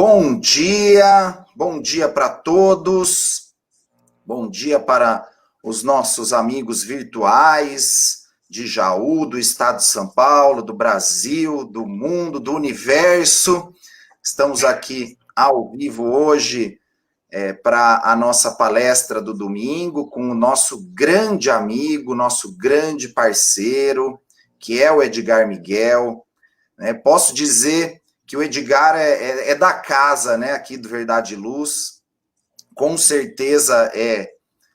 Bom dia para todos, bom dia para os nossos amigos virtuais de Jaú, do estado de São Paulo, do Brasil, do mundo, do universo. Estamos aqui ao vivo hoje para a nossa palestra do domingo com o nosso grande amigo, nosso grande parceiro, que é o Edgar Miguel. Posso dizer que o Edgar é da casa, né, aqui do Verdade e Luz, com certeza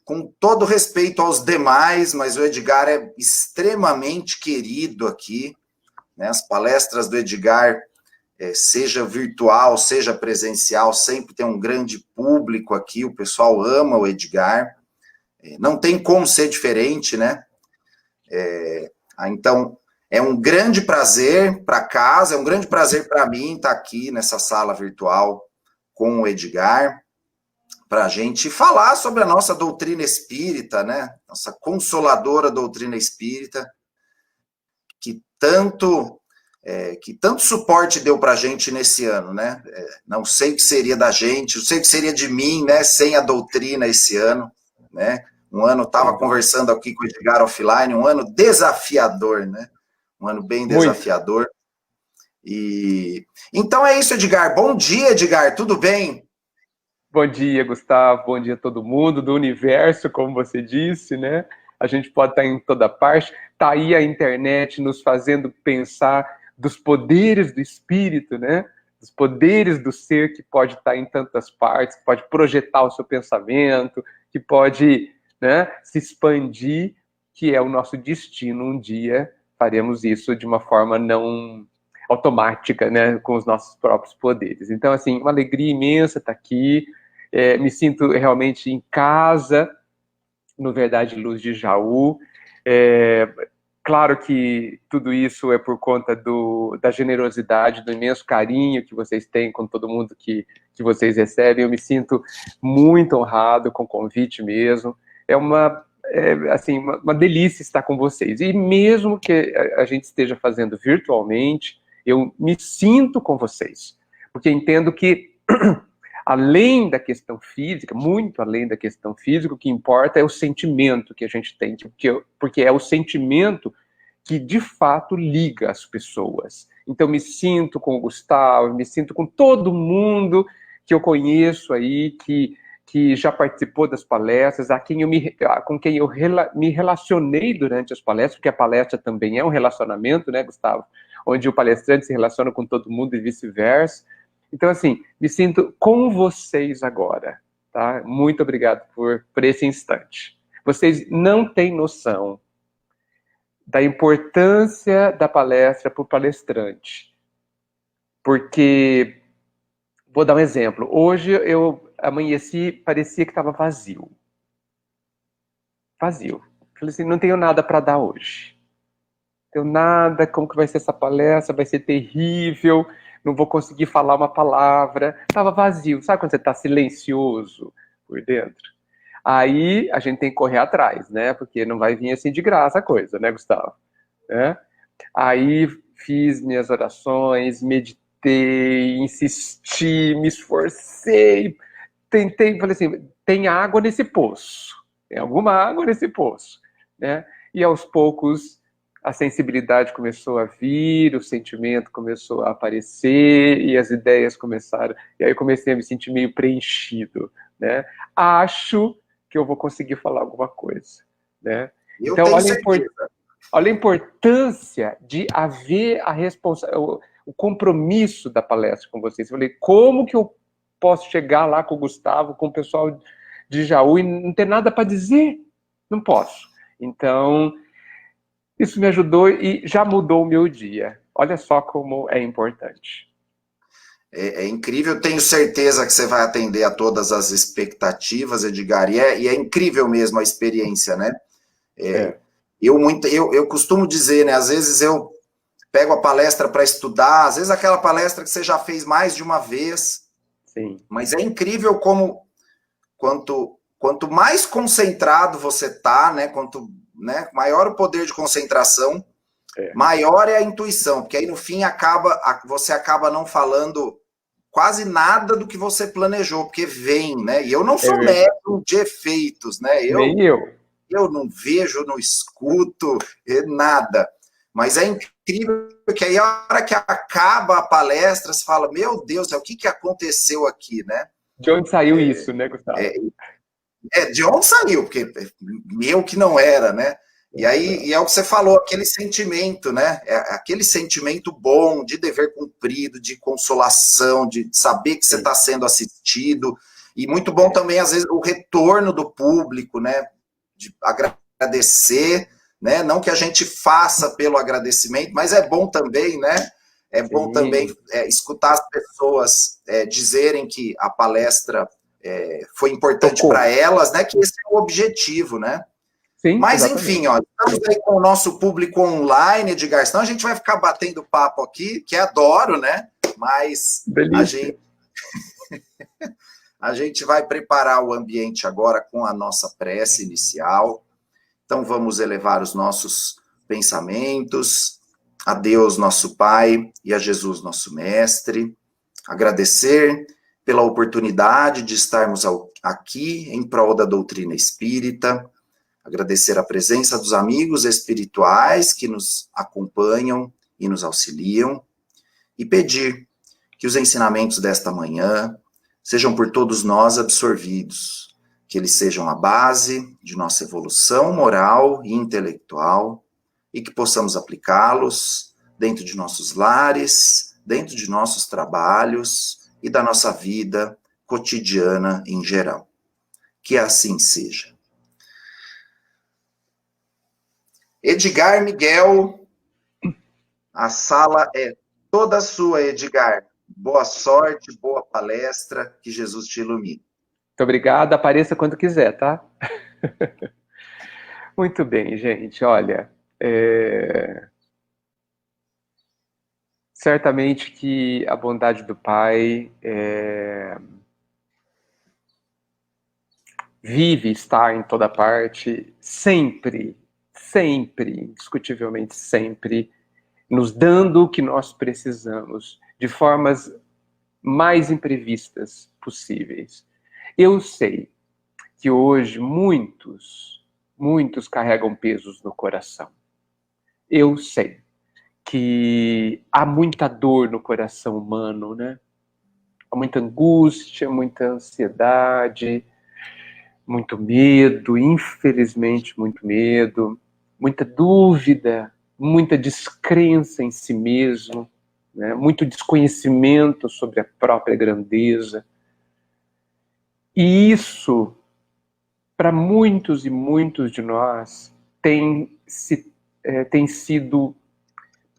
com todo respeito aos demais, mas o Edgar é extremamente querido aqui, né, as palestras do Edgar, seja virtual, seja presencial, sempre tem um grande público aqui, o pessoal ama o Edgar, não tem como ser diferente, né, então... É um grande prazer para casa, é um grande prazer para mim estar aqui nessa sala virtual com o Edgar, para a gente falar sobre a nossa doutrina espírita, né? Nossa consoladora doutrina espírita, que tanto suporte deu para a gente nesse ano, né? Não sei o que seria da gente, não sei o que seria de mim, né? Sem a doutrina esse ano, né? Um ano, estava conversando aqui com o Edgar offline, um ano desafiador, né? Um ano bem desafiador. E então é isso, Edgar. Bom dia, Edgar. Tudo bem? Bom dia, Gustavo. Bom dia a todo mundo do universo, como você disse, né? A gente pode estar em toda parte. Está aí a internet nos fazendo pensar dos poderes do espírito, né? Dos poderes do ser que pode estar em tantas partes, que pode projetar o seu pensamento, que pode, né, se expandir, que é o nosso destino um dia. Faremos isso de uma forma não automática, né, com os nossos próprios poderes. Então, assim, uma alegria imensa estar aqui, me sinto realmente em casa, no Verdade e Luz de Jaú. Claro que tudo isso é por conta da generosidade, do imenso carinho que vocês têm com todo mundo que vocês recebem. Eu me sinto muito honrado com o convite mesmo. É uma delícia estar com vocês. E mesmo que a gente esteja fazendo virtualmente, eu me sinto com vocês, porque entendo que, além da questão física, muito além da questão física, o que importa é o sentimento que a gente tem, porque é o sentimento que, de fato, liga as pessoas. Então, me sinto com o Gustavo, me sinto com todo mundo que eu conheço aí, que já participou das palestras, com quem eu me relacionei durante as palestras, porque a palestra também é um relacionamento, né, Gustavo? Onde o palestrante se relaciona com todo mundo e vice-versa. Então, assim, me sinto com vocês agora, tá? Muito obrigado por esse instante. Vocês não têm noção da importância da palestra para o palestrante. Porque, vou dar um exemplo. Hoje eu amanheci, parecia que estava vazio. Vazio. Falei assim, não tenho nada para dar hoje. Não tenho nada, como que vai ser essa palestra? Vai ser terrível, não vou conseguir falar uma palavra. Estava vazio. Sabe quando você está silencioso por dentro? Aí a gente tem que correr atrás, né? Porque não vai vir assim de graça a coisa, né, Gustavo? Aí fiz minhas orações, meditei, insisti, me esforcei, tentei, falei assim, tem água nesse poço, tem alguma água nesse poço, né? E aos poucos a sensibilidade começou a vir, o sentimento começou a aparecer e as ideias começaram, e aí eu comecei a me sentir meio preenchido, né? Acho que eu vou conseguir falar alguma coisa, né? Eu então, tenho certeza. Olha a importância de haver o compromisso da palestra com vocês. Eu falei, como que eu posso chegar lá com o Gustavo, com o pessoal de Jaú e não ter nada para dizer? Não posso. Então, isso me ajudou e já mudou o meu dia. Olha só como é importante. É incrível, tenho certeza que você vai atender a todas as expectativas, Edgar, e é incrível mesmo a experiência, né? Eu costumo dizer, né? Às vezes eu pego a palestra para estudar, às vezes aquela palestra que você já fez mais de uma vez. Sim. Mas é incrível como quanto mais concentrado você tá, né? Maior o poder de concentração, maior é a intuição, porque aí no fim você acaba não falando quase nada do que você planejou, porque vem, né? E eu não sou verdade. médium de efeitos, né? Nem eu. Eu não vejo, não escuto, nada. Mas é incrível que aí a hora que acaba a palestra, você fala, meu Deus, o que aconteceu aqui, né? De onde saiu isso, né, Gustavo? De onde saiu? Porque meu que não era, né? E aí, é o que você falou, aquele sentimento, né? Aquele sentimento bom de dever cumprido, de consolação, de saber que você está sendo assistido. E muito bom também, às vezes, o retorno do público, né? De agradecer, né? Não que a gente faça pelo agradecimento, mas é bom também, né? É bom também escutar as pessoas dizerem que a palestra foi importante para elas, né? Que esse é o objetivo, né? Sim, Mas, exatamente. enfim, ó, estamos aí com o nosso público online, Edgar, senão a gente vai ficar batendo papo aqui, que adoro, né? Mas a gente vai preparar o ambiente agora com a nossa prece inicial. Então, vamos elevar os nossos pensamentos a Deus, nosso Pai, e a Jesus, nosso Mestre. Agradecer pela oportunidade de estarmos aqui em prol da doutrina espírita. Agradecer a presença dos amigos espirituais que nos acompanham e nos auxiliam. E pedir que os ensinamentos desta manhã sejam por todos nós absorvidos, que eles sejam a base de nossa evolução moral e intelectual e que possamos aplicá-los dentro de nossos lares, dentro de nossos trabalhos e da nossa vida cotidiana em geral. Que assim seja. Edgar Miguel, a sala é toda sua, Edgar. Boa sorte, boa palestra, que Jesus te ilumine. Muito obrigado, apareça quando quiser, tá? Muito bem, gente, olha, certamente que a bondade do Pai vive, está em toda parte, sempre, indiscutivelmente sempre, nos dando o que nós precisamos, de formas mais imprevistas possíveis. Eu sei que hoje muitos carregam pesos no coração. Eu sei que há muita dor no coração humano, né? Há muita angústia, muita ansiedade, muito medo, infelizmente muito medo, muita dúvida, muita descrença em si mesmo, né? Muito desconhecimento sobre a própria grandeza. E isso, para muitos e muitos de nós, tem sido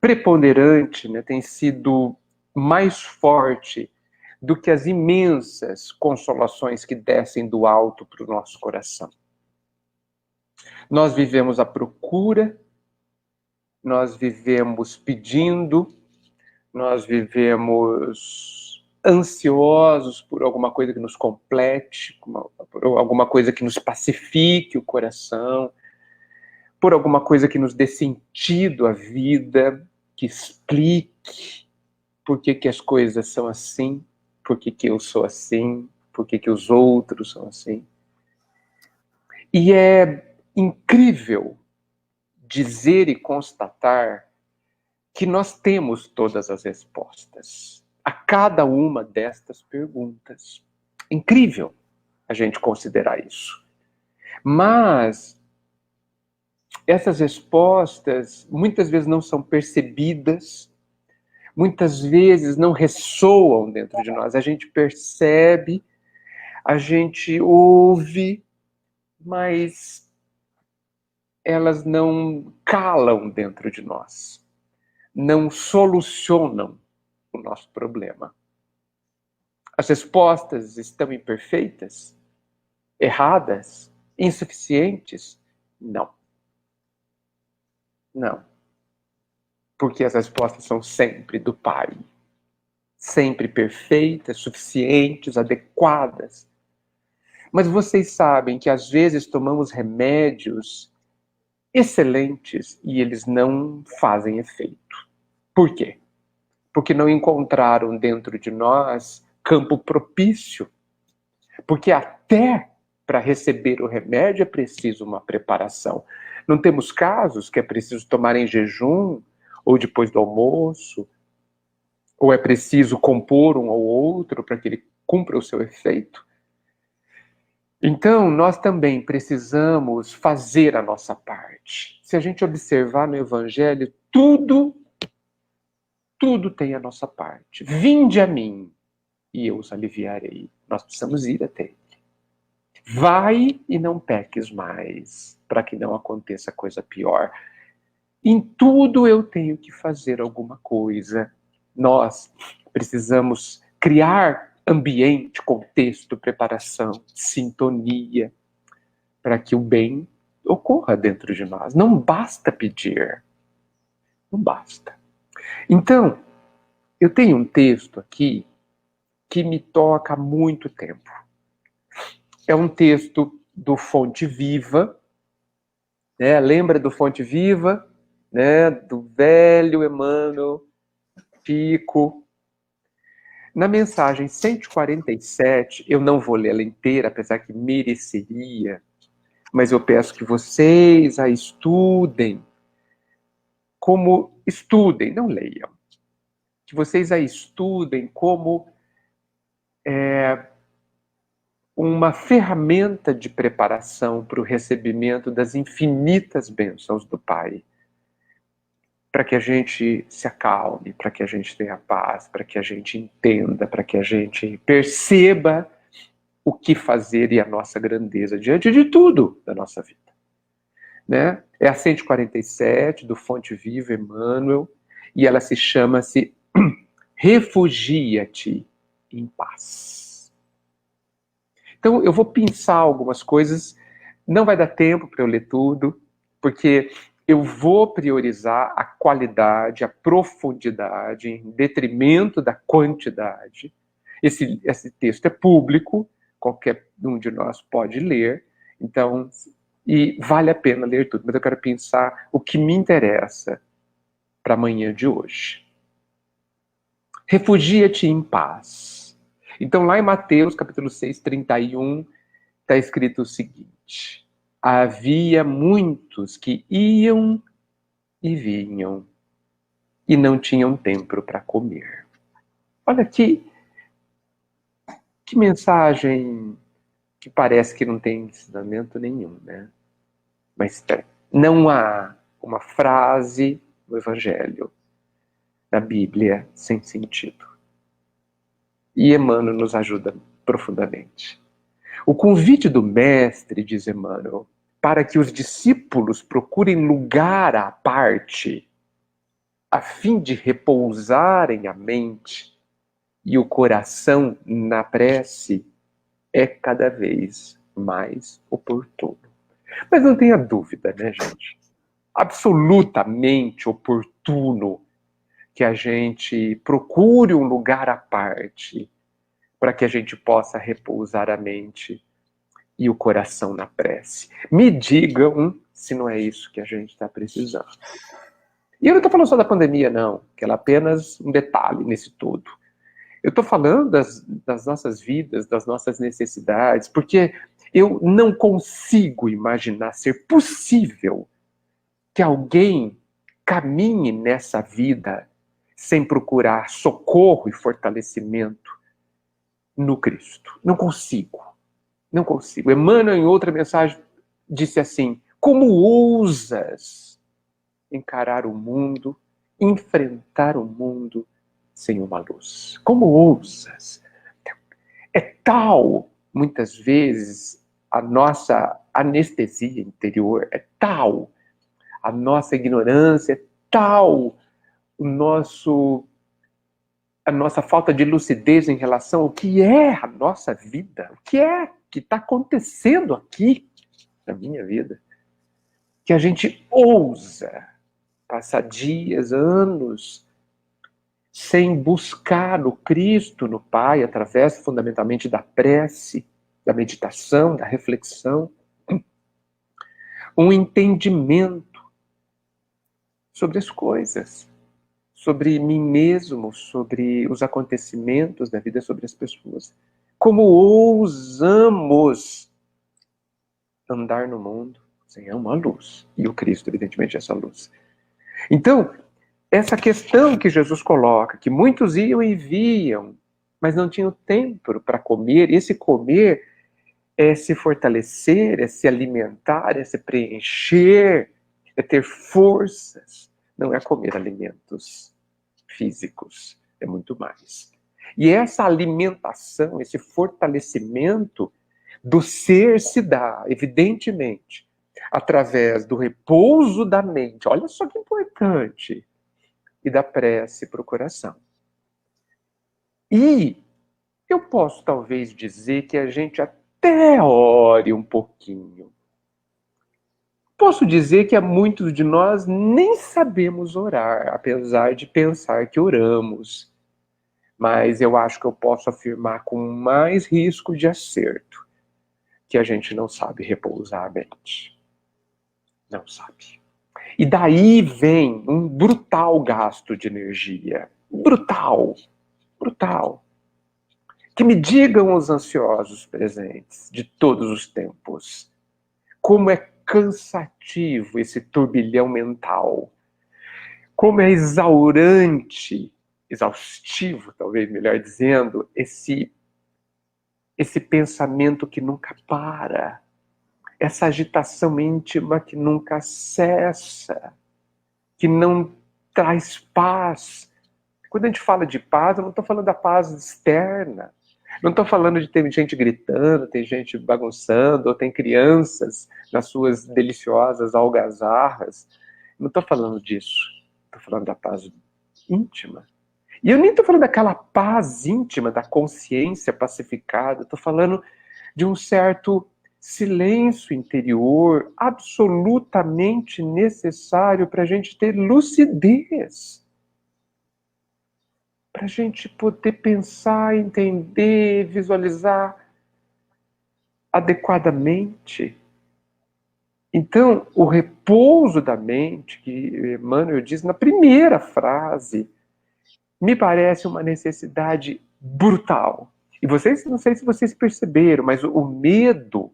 preponderante, né? Tem sido mais forte do que as imensas consolações que descem do alto para o nosso coração. Nós vivemos à procura, nós vivemos pedindo, nós vivemos ansiosos por alguma coisa que nos complete, por alguma coisa que nos pacifique o coração, por alguma coisa que nos dê sentido à vida, que explique por que as coisas são assim, por que eu sou assim, por que os outros são assim. E é incrível dizer e constatar que nós temos todas as respostas a cada uma destas perguntas. Incrível a gente considerar isso. Mas essas respostas muitas vezes não são percebidas, muitas vezes não ressoam dentro de nós. A gente percebe, a gente ouve, mas elas não calam dentro de nós, não solucionam o nosso problema. As respostas estão imperfeitas, erradas, insuficientes? Não. Não. Porque as respostas são sempre do Pai. Sempre perfeitas, suficientes, adequadas. Mas vocês sabem que às vezes tomamos remédios excelentes e eles não fazem efeito. Por quê? Porque não encontraram dentro de nós campo propício. Porque até para receber o remédio é preciso uma preparação. Não temos casos que é preciso tomar em jejum, ou depois do almoço, ou é preciso compor um ou outro para que ele cumpra o seu efeito? Então, nós também precisamos fazer a nossa parte. Se a gente observar no Evangelho, tudo tem a nossa parte. Vinde a mim, e eu os aliviarei. Nós precisamos ir até ele. Vai e não peques mais, para que não aconteça coisa pior. Em tudo eu tenho que fazer alguma coisa. Nós precisamos criar ambiente, contexto, preparação, sintonia, para que o bem ocorra dentro de nós. Não basta pedir. Não basta. Então, eu tenho um texto aqui que me toca há muito tempo. É um texto do Fonte Viva, né? Lembra do Fonte Viva, né? Do velho Emmanuel Chico. Na mensagem 147, eu não vou ler ela inteira, apesar que mereceria, mas eu peço que vocês a estudem, não leiam, que vocês a estudem como uma ferramenta de preparação para o recebimento das infinitas bênçãos do Pai. Para que a gente se acalme, para que a gente tenha paz, para que a gente entenda, para que a gente perceba o que fazer e a nossa grandeza diante de tudo da nossa vida. Né? É a 147 do Fonte Viva Emmanuel, e ela chama-se Refugia-te em paz. Então, eu vou pensar algumas coisas, não vai dar tempo para eu ler tudo, porque eu vou priorizar a qualidade, a profundidade, em detrimento da quantidade. Esse texto é público, qualquer um de nós pode ler, então, e vale a pena ler tudo, mas eu quero pensar o que me interessa para amanhã de hoje. Refugia-te em paz. Então, lá em Mateus, capítulo 6, 31, está escrito o seguinte: havia muitos que iam e vinham e não tinham tempo para comer. Olha que mensagem que parece que não tem ensinamento nenhum, né? Mas não há uma frase no Evangelho, na Bíblia, sem sentido. E Emmanuel nos ajuda profundamente. O convite do mestre, diz Emmanuel, para que os discípulos procurem lugar à parte, a fim de repousarem a mente e o coração na prece, é cada vez mais oportuno. Mas não tenha dúvida, né, gente? Absolutamente oportuno que a gente procure um lugar à parte para que a gente possa repousar a mente e o coração na prece. Me digam se não é isso que a gente está precisando. E eu não estou falando só da pandemia, não, que ela é apenas um detalhe nesse todo. Eu estou falando das nossas vidas, das nossas necessidades, porque eu não consigo imaginar ser possível que alguém caminhe nessa vida sem procurar socorro e fortalecimento no Cristo. Não consigo. Não consigo. Emmanuel, em outra mensagem, disse assim: como ousas encarar o mundo, enfrentar o mundo sem uma luz? Como ousas? É tal, muitas vezes, a nossa anestesia interior, é tal a nossa ignorância, é tal a nossa falta de lucidez em relação ao que é a nossa vida, o que é que está acontecendo aqui na minha vida, que a gente ousa passar dias, anos, sem buscar no Cristo, no Pai, através fundamentalmente da prece, da meditação, da reflexão, um entendimento sobre as coisas. sobre mim mesmo, sobre os acontecimentos da vida, sobre as pessoas. Como ousamos andar no mundo sem uma luz? E o Cristo, evidentemente, é essa luz. Então, essa questão que Jesus coloca, que muitos iam e viam, mas não tinham tempo para comer, esse comer é se fortalecer, é se alimentar, é se preencher, é ter forças. Não é comer alimentos físicos, é muito mais. E essa alimentação, esse fortalecimento do ser se dá, evidentemente, através do repouso da mente. Olha só que importante. E da prece para o coração. E eu posso talvez dizer que a gente até ore um pouquinho. Posso dizer que há muitos de nós nem sabemos orar, apesar de pensar que oramos. Mas eu acho que eu posso afirmar com mais risco de acerto que a gente não sabe repousar a mente. Não sabe. E daí vem um brutal gasto de energia. Brutal. Brutal. Que me digam os ansiosos presentes de todos os tempos. Como é cansativo esse turbilhão mental. Como é exaustivo, talvez melhor dizendo, esse pensamento que nunca para. Essa agitação íntima que nunca cessa. Que não traz paz. Quando a gente fala de paz, eu não estou falando da paz externa. Não estou falando de ter gente gritando, tem gente bagunçando, ou tem crianças nas suas deliciosas algazarras. Não estou falando disso. Estou falando da paz íntima. E eu nem estou falando daquela paz íntima, da consciência pacificada. Estou falando de um certo silêncio interior absolutamente necessário para a gente ter lucidez. Para a gente poder pensar, entender, visualizar adequadamente. Então, o repouso da mente, que Emmanuel diz na primeira frase, me parece uma necessidade brutal. E vocês, não sei se vocês perceberam, mas o medo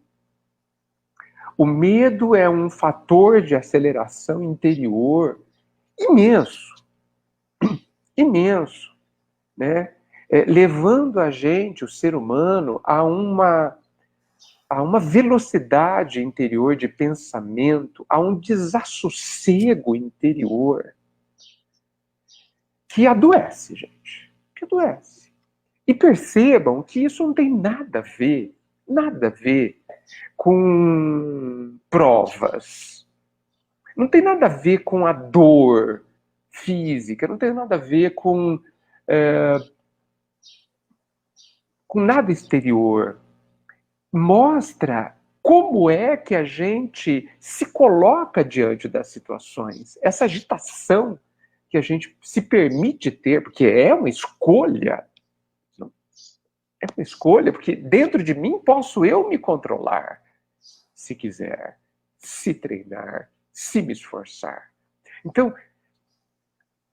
é um fator de aceleração interior imenso. Imenso. Né? Levando a gente, o ser humano, a uma velocidade interior de pensamento, a um desassossego interior que adoece, gente. Que adoece. E percebam que isso não tem nada a ver com provas. Não tem nada a ver com a dor física, não tem nada a ver com nada exterior. Mostra como é que a gente se coloca diante das situações. Essa agitação que a gente se permite ter, porque é uma escolha. É uma escolha, porque dentro de mim posso eu me controlar, se quiser, se treinar, se me esforçar. Então,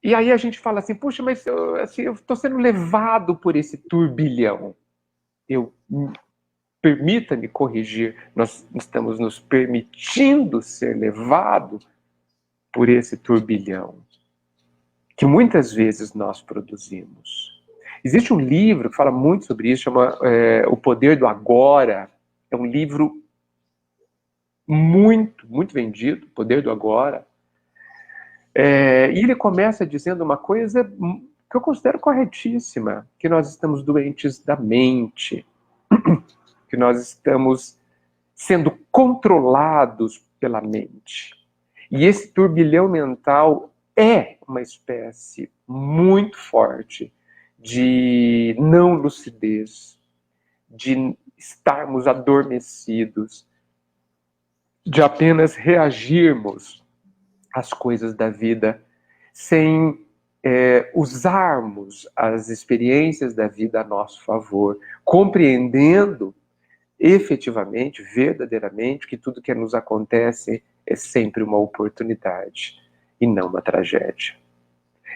e aí a gente fala assim, puxa, mas assim, eu estou sendo levado por esse turbilhão. Permita-me corrigir, nós estamos nos permitindo ser levado por esse turbilhão que muitas vezes nós produzimos. Existe um livro que fala muito sobre isso, chama O Poder do Agora. É um livro muito, muito vendido, O Poder do Agora. E ele começa dizendo uma coisa que eu considero corretíssima, que nós estamos doentes da mente, que nós estamos sendo controlados pela mente. E esse turbilhão mental é uma espécie muito forte de não lucidez, de estarmos adormecidos, de apenas reagirmos às coisas da vida sem usarmos as experiências da vida a nosso favor, compreendendo efetivamente, verdadeiramente, que tudo que nos acontece é sempre uma oportunidade e não uma tragédia.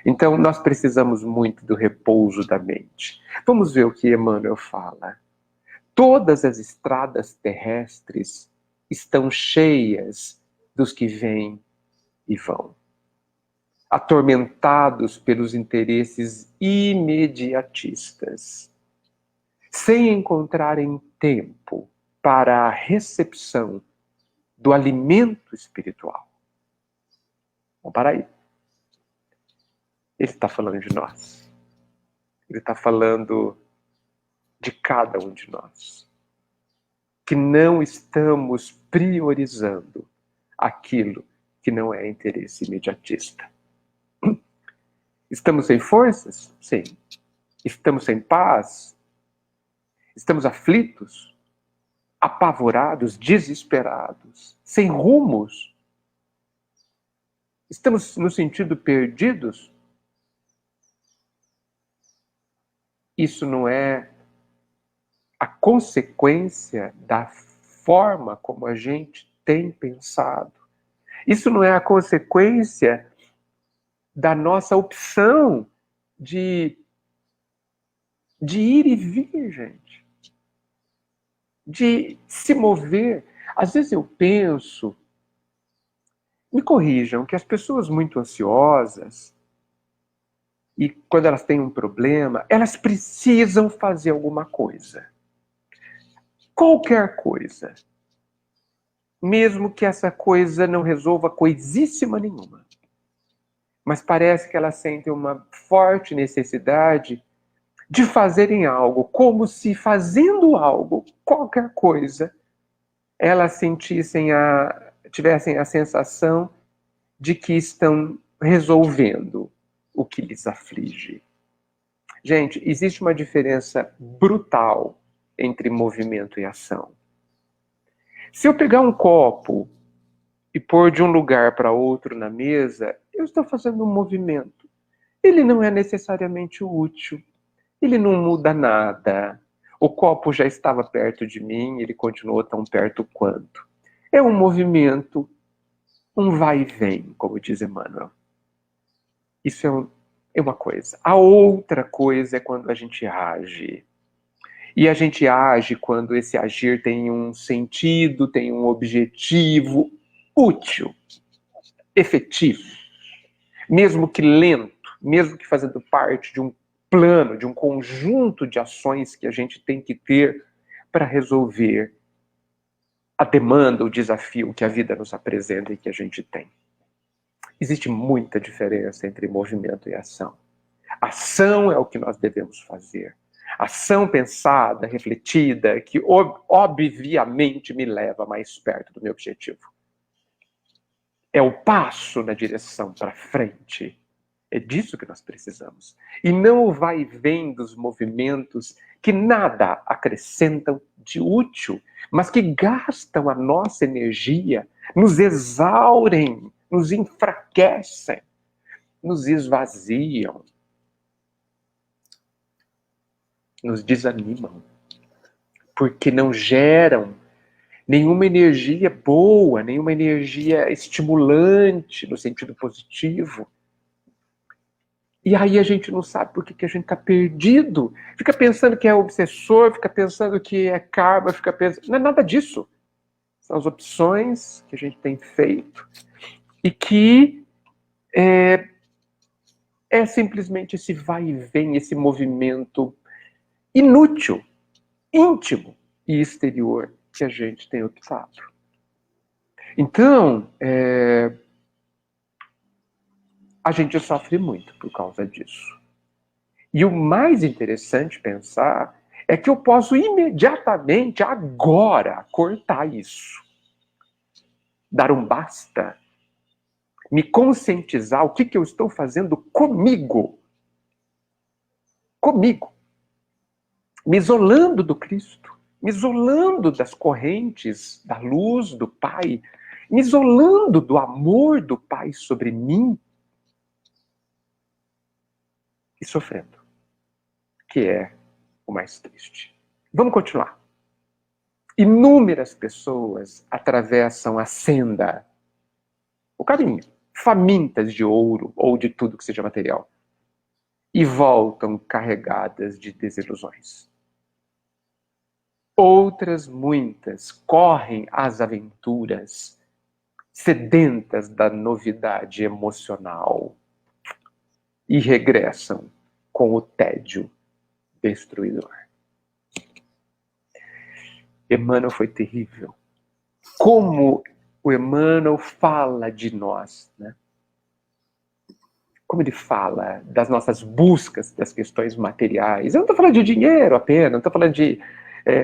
Então, nós precisamos muito do repouso da mente. Vamos ver o que Emmanuel fala. Todas as estradas terrestres estão cheias dos que vêm e vão, atormentados pelos interesses imediatistas, sem encontrarem tempo para a recepção do alimento espiritual. Vamos parar aí. Ele está falando de nós. Ele está falando de cada um de nós. Que não estamos priorizando aquilo que não é interesse imediatista. Estamos sem forças? Sim. Estamos sem paz? Estamos aflitos? Apavorados? Desesperados? Sem rumos? Estamos no sentido perdidos? Isso não é a consequência da forma como a gente tem pensado. Isso não é a consequência da nossa opção de ir e vir, gente. De se mover. Às vezes eu penso, me corrijam, que as pessoas muito ansiosas, e quando elas têm um problema, elas precisam fazer alguma coisa. Qualquer coisa. Mesmo que essa coisa não resolva coisíssima nenhuma. Mas parece que elas sentem uma forte necessidade de fazerem algo, como se fazendo algo, qualquer coisa, elas tivessem a sensação de que estão resolvendo o que lhes aflige. Gente, existe uma diferença brutal entre movimento e ação. Se eu pegar um copo e pôr de um lugar para outro na mesa, eu estou fazendo um movimento. Ele não é necessariamente útil. Ele não muda nada. O copo já estava perto de mim, ele continuou tão perto quanto. É um movimento, um vai e vem, como diz Emmanuel. Isso é uma coisa. A outra coisa é quando a gente age. E a gente age quando esse agir tem um sentido, tem um objetivo útil, efetivo. Mesmo que lento, mesmo que fazendo parte de um plano, de um conjunto de ações que a gente tem que ter para resolver a demanda, o desafio que a vida nos apresenta e que a gente tem. Existe muita diferença entre movimento e ação. Ação é o que nós devemos fazer. Ação pensada, refletida, que obviamente me leva mais perto do meu objetivo. É o passo na direção para frente. É disso que nós precisamos. E não o vai e vem dos movimentos que nada acrescentam de útil, mas que gastam a nossa energia, nos exaurem, nos enfraquecem, nos esvaziam, nos desanimam, porque não geram nenhuma energia boa, nenhuma energia estimulante no sentido positivo. E aí a gente não sabe por que a gente está perdido. Fica pensando que é obsessor, fica pensando que é karma, fica pensando... Não é nada disso. São as opções que a gente tem feito e que é simplesmente esse vai e vem, esse movimento inútil, íntimo e exterior que a gente tem optado. Então, a gente sofre muito por causa disso. E o mais interessante pensar é que eu posso imediatamente, agora, cortar isso. Dar um basta. Me conscientizar o que eu estou fazendo comigo. Comigo. Me isolando do Cristo. Me isolando das correntes da luz do Pai. Me isolando do amor do Pai sobre mim. E sofrendo. Que é o mais triste. Vamos continuar. Inúmeras pessoas atravessam a senda, o caminho, famintas de ouro ou de tudo que seja material, e voltam carregadas de desilusões. Outras, muitas, correm às aventuras, sedentas da novidade emocional, e regressam com o tédio destruidor. Emmanuel foi terrível. Como o Emmanuel fala de nós, né? Como ele fala das nossas buscas das questões materiais. Eu não estou falando de dinheiro apenas, não estou falando de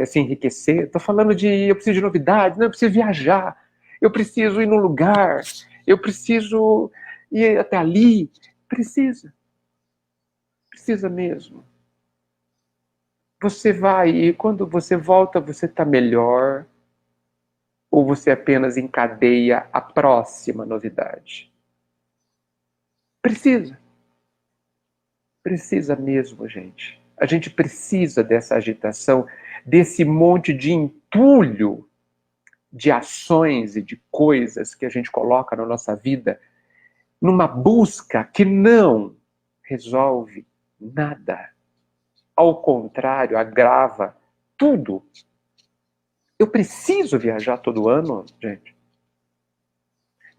se enriquecer, estou falando de eu preciso de novidades, não, eu preciso viajar, eu preciso ir num lugar, eu preciso ir até ali. Precisa mesmo. Você vai e quando você volta, você está melhor, ou você apenas encadeia a próxima novidade? Precisa mesmo, gente. A gente precisa dessa agitação, desse monte de entulho de ações e de coisas que a gente coloca na nossa vida numa busca que não resolve nada. Ao contrário, agrava tudo. Eu preciso viajar todo ano, gente.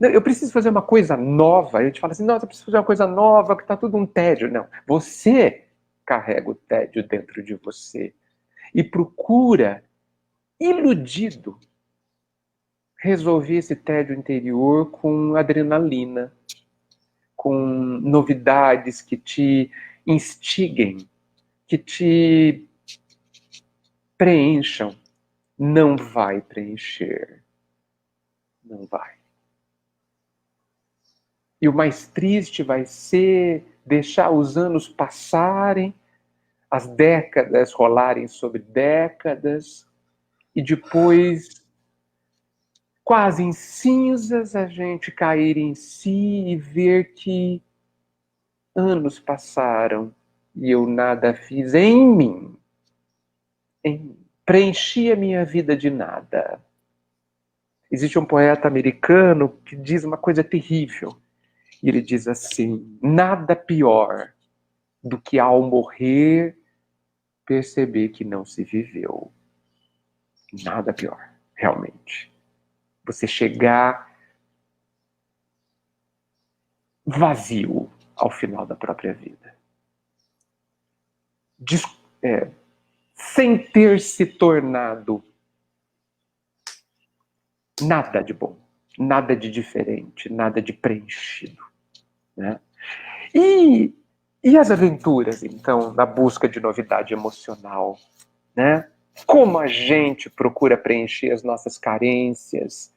Não, eu preciso fazer uma coisa nova. A gente fala assim, nossa, eu preciso fazer uma coisa nova, que está tudo um tédio. Não, você carrega o tédio dentro de você e procura, iludido, resolver esse tédio interior com adrenalina, com novidades que te instiguem, que te preencham. Não vai preencher. Não vai. E o mais triste vai ser deixar os anos passarem, as décadas rolarem sobre décadas, e depois, quase em cinzas, a gente cair em si e ver que anos passaram e eu nada fiz em mim. Preenchi a minha vida de nada. Existe um poeta americano que diz uma coisa terrível. E ele diz assim, nada pior do que ao morrer perceber que não se viveu. Nada pior, realmente. Você chegar vazio ao final da própria vida. Sem ter se tornado nada de bom, nada de diferente, nada de preenchido. Né? E as aventuras, então, na busca de novidade emocional? Né? Como a gente procura preencher as nossas carências,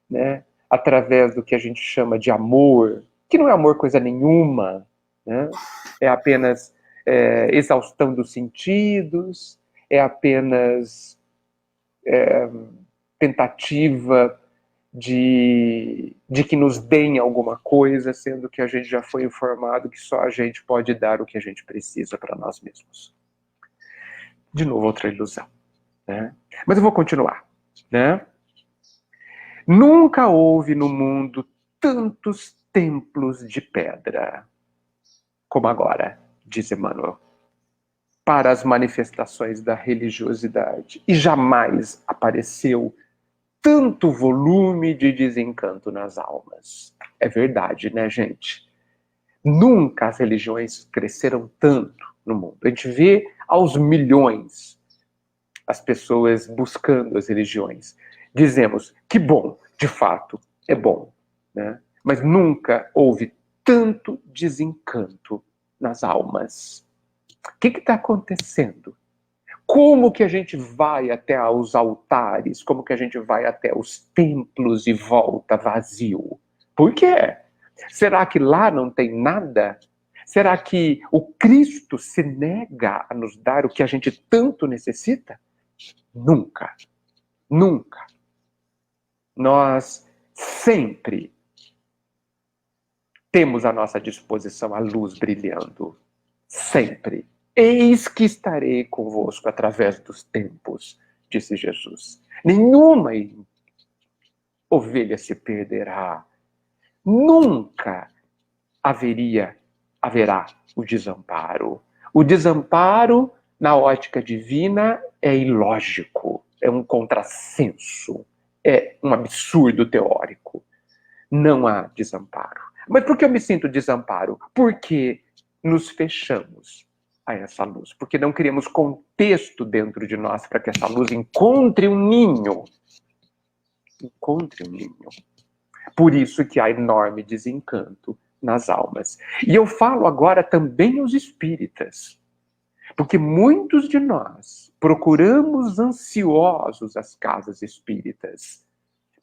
né? Através do que a gente chama de amor, que não é amor coisa nenhuma, né? É apenas exaustão dos sentidos, é apenas tentativa de que nos deem alguma coisa, sendo que a gente já foi informado que só a gente pode dar o que a gente precisa para nós mesmos. De novo, outra ilusão. Né? Mas eu vou continuar. Né? Nunca houve no mundo tantos templos de pedra como agora, diz Emmanuel, para as manifestações da religiosidade. E jamais apareceu tanto volume de desencanto nas almas. É verdade, né, gente? Nunca as religiões cresceram tanto no mundo. A gente vê aos milhões as pessoas buscando as religiões. Dizemos que bom, de fato, é bom, né? Mas nunca houve tanto desencanto nas almas. O que está acontecendo? Como que a gente vai até os altares? Como que a gente vai até os templos e volta vazio? Por quê? Será que lá não tem nada? Será que o Cristo se nega a nos dar o que a gente tanto necessita? Nunca. Nunca. Nós sempre temos à nossa disposição a luz brilhando. Sempre. Eis que estarei convosco através dos tempos, disse Jesus. Nenhuma ovelha se perderá. Nunca haverá o desamparo. O desamparo, na ótica divina, é ilógico, é um contrassenso, é um absurdo teórico. Não há desamparo. Mas por que eu me sinto desamparo? Porque nos fechamos a essa luz, porque não criamos contexto dentro de nós para que essa luz encontre um ninho. Encontre um ninho. Por isso que há enorme desencanto nas almas. E eu falo agora também aos espíritas, porque muitos de nós procuramos ansiosos as casas espíritas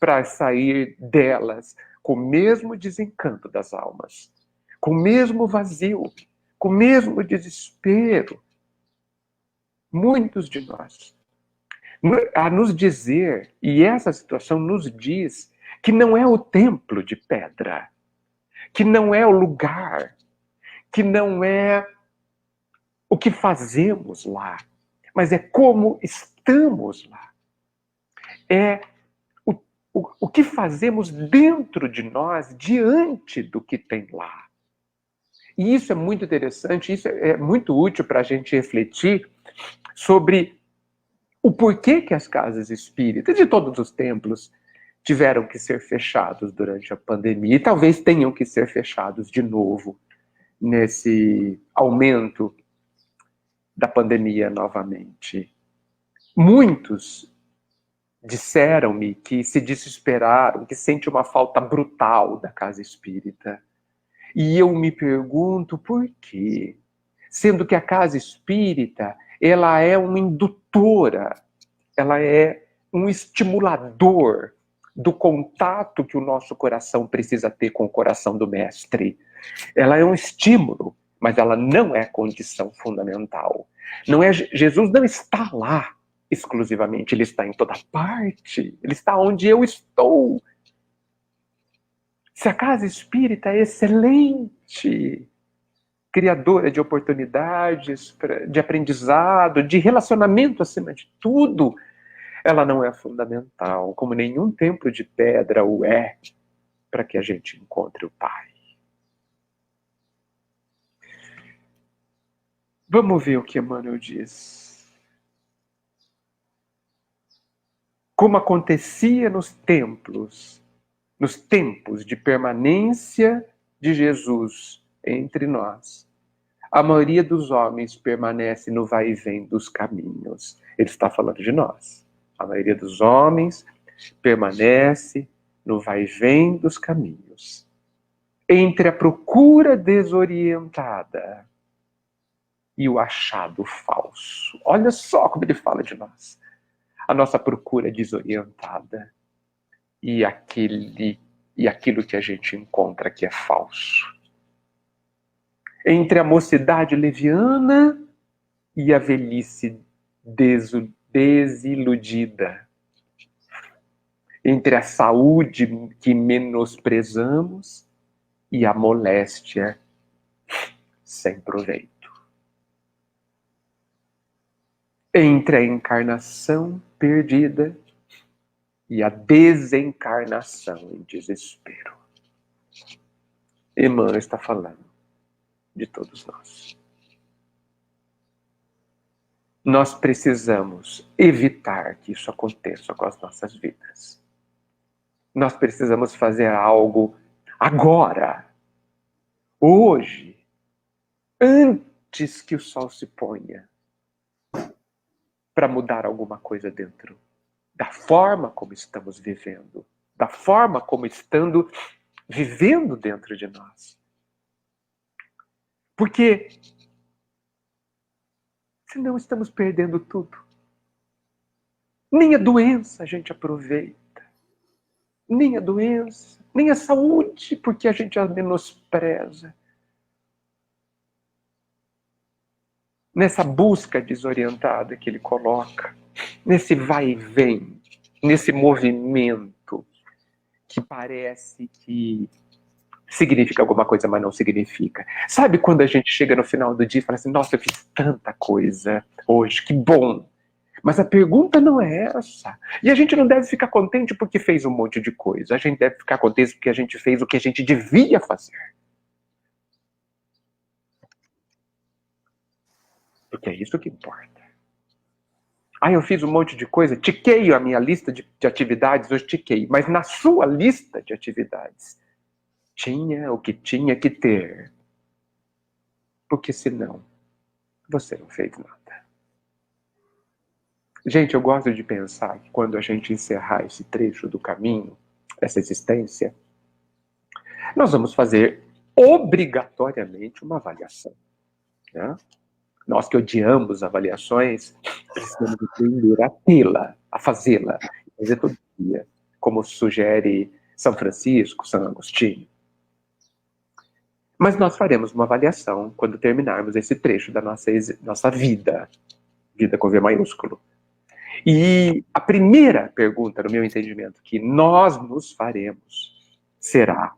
para sair delas com o mesmo desencanto das almas, com o mesmo vazio, com o mesmo desespero. Muitos de nós. A nos dizer, e essa situação nos diz, que não é o templo de pedra, que não é o lugar, que não é o que fazemos lá, mas é como estamos lá. É o que fazemos dentro de nós, diante do que tem lá. E isso é muito interessante, isso é muito útil para a gente refletir sobre o porquê que as casas espíritas de todos os templos tiveram que ser fechados durante a pandemia e talvez tenham que ser fechados de novo nesse aumento da pandemia novamente. Muitos disseram-me que se desesperaram, que sente uma falta brutal da casa espírita. E eu me pergunto por quê? Sendo que a casa espírita, ela é uma indutora, ela é um estimulador do contato que o nosso coração precisa ter com o coração do mestre. Ela é um estímulo, mas ela não é condição fundamental. Jesus não está lá exclusivamente, ele está em toda parte, ele está onde eu estou. Se a casa espírita é excelente, criadora de oportunidades, de aprendizado, de relacionamento acima de tudo, ela não é fundamental, como nenhum templo de pedra o é, para que a gente encontre o Pai. Vamos ver o que Emmanuel diz. Como acontecia nos templos, nos tempos de permanência de Jesus entre nós, a maioria dos homens permanece no vai e vem dos caminhos. Ele está falando de nós. A maioria dos homens permanece no vai e vem dos caminhos. Entre a procura desorientada e o achado falso. Olha só como ele fala de nós. A nossa procura desorientada e aquilo que a gente encontra que é falso. Entre a mocidade leviana e a velhice desiludida. Entre a saúde que menosprezamos e a moléstia sem proveito. Entre a encarnação perdida e a desencarnação em desespero. Emmanuel está falando de todos nós. Nós precisamos evitar que isso aconteça com as nossas vidas. Nós precisamos fazer algo agora, hoje, antes que o sol se ponha, para mudar alguma coisa dentro da forma como estamos vivendo, da forma como estando vivendo dentro de nós. Porque senão estamos perdendo tudo. Nem a doença a gente aproveita. Nem a doença, nem a saúde, porque a gente a menospreza. Nessa busca desorientada que ele coloca, nesse vai e vem, nesse movimento que parece que significa alguma coisa, mas não significa. Sabe quando a gente chega no final do dia e fala assim, nossa, eu fiz tanta coisa hoje, que bom. Mas a pergunta não é essa. E a gente não deve ficar contente porque fez um monte de coisa. A gente deve ficar contente porque a gente fez o que a gente devia fazer. Porque é isso que importa. Eu fiz um monte de coisa, tiquei a minha lista de atividades, hoje tiquei. Mas na sua lista de atividades, tinha o que tinha que ter. Porque senão, você não fez nada. Gente, eu gosto de pensar que quando a gente encerrar esse trecho do caminho, essa existência, nós vamos fazer obrigatoriamente uma avaliação. Né? Nós que odiamos avaliações, precisamos aprender a tê-la, a fazê-la, fazer todo dia, como sugere São Francisco, São Agostinho. Mas nós faremos uma avaliação quando terminarmos esse trecho da nossa vida com V maiúsculo. E a primeira pergunta, no meu entendimento, que nós nos faremos será: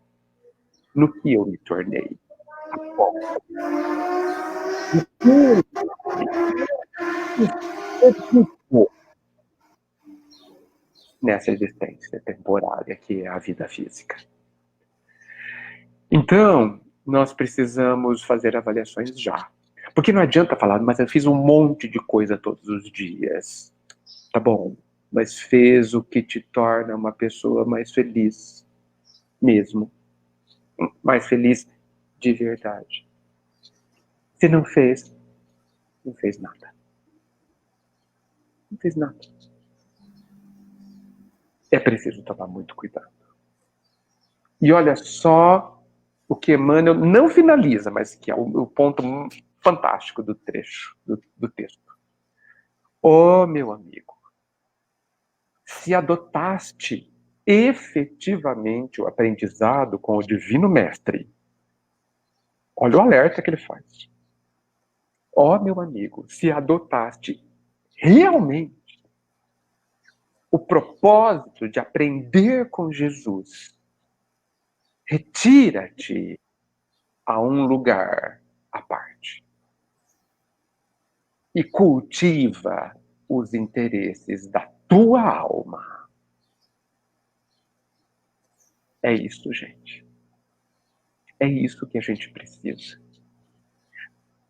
no que eu me tornei? Nessa existência temporária que é a vida física. Então, nós precisamos fazer avaliações já. Porque não adianta falar, mas eu fiz um monte de coisa todos os dias. Tá bom, mas fez o que te torna uma pessoa mais feliz mesmo. Mais feliz de verdade. Se não fez, não fez nada. Não fez nada. É preciso tomar muito cuidado. E olha só o que Emmanuel não finaliza, mas que é o ponto fantástico do trecho, do texto. Meu amigo, se adotaste efetivamente o aprendizado com o Divino Mestre, olha o alerta que ele faz. Meu amigo, se adotaste realmente o propósito de aprender com Jesus, retira-te a um lugar à parte e cultiva os interesses da tua alma. É isso, gente. É isso que a gente precisa.